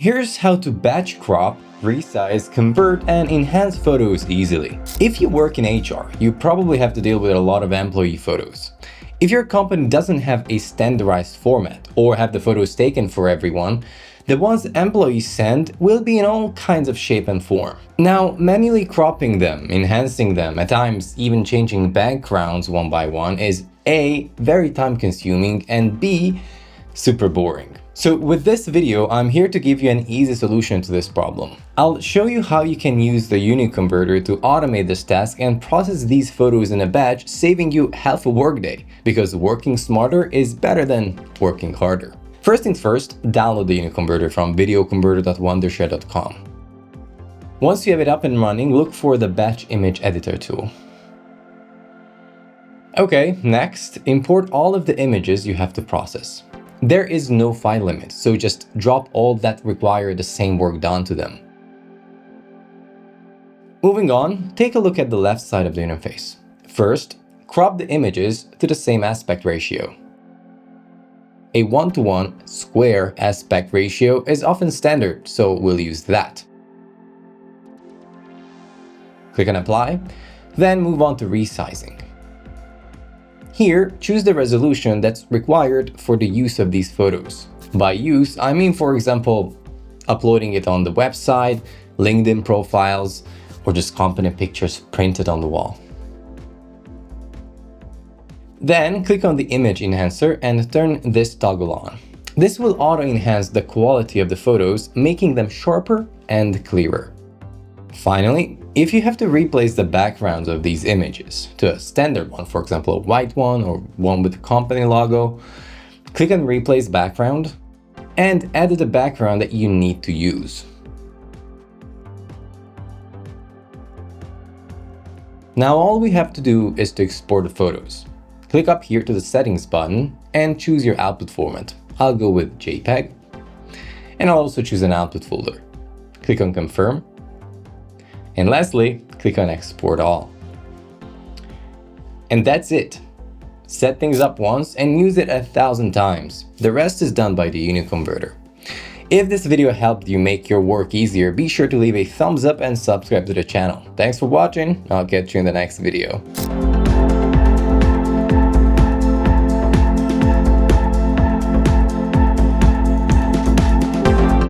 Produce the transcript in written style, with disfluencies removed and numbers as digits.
Here's how to batch crop, resize, convert, and enhance photos easily. If you work in HR, you probably have to deal with a lot of employee photos. If your company doesn't have a standardized format or have the photos taken for everyone, the ones employees send will be in all kinds of shape and form. Now, manually cropping them, enhancing them, at times even changing backgrounds one by one is A, very time consuming, and B, super boring. So with this video, I'm here to give you an easy solution to this problem. I'll show you how you can use the UniConverter to automate this task and process these photos in a batch, saving you half a workday, because working smarter is better than working harder. First things first, download the UniConverter from videoconverter.wondershare.com. Once you have it up and running, look for the Batch Image Editor tool. Okay, next, import all of the images you have to process. There is no file limit, so just drop all that require the same work done to them. Moving on, take a look at the left side of the interface. First, crop the images to the same aspect ratio. A 1:1 square aspect ratio is often standard, so we'll use that. Click on Apply, then move on to resizing. Here, choose the resolution that's required for the use of these photos. By use, I mean, for example, uploading it on the website, LinkedIn profiles, or just company pictures printed on the wall. Then, click on the image enhancer and turn this toggle on. This will auto-enhance the quality of the photos, making them sharper and clearer. Finally, if you have to replace the backgrounds of these images to a standard one, for example, a white one or one with the company logo, click on Replace Background and add the background that you need to use. Now all we have to do is to export the photos. Click up here to the Settings button and choose your output format. I'll go with JPEG, and I'll also choose an output folder. Click on Confirm. And lastly, click on Export All. And that's it. Set things up once and use it 1,000 times. The rest is done by the UniConverter. If this video helped you make your work easier, be sure to leave a thumbs up and subscribe to the channel. Thanks for watching. I'll catch you in the next video.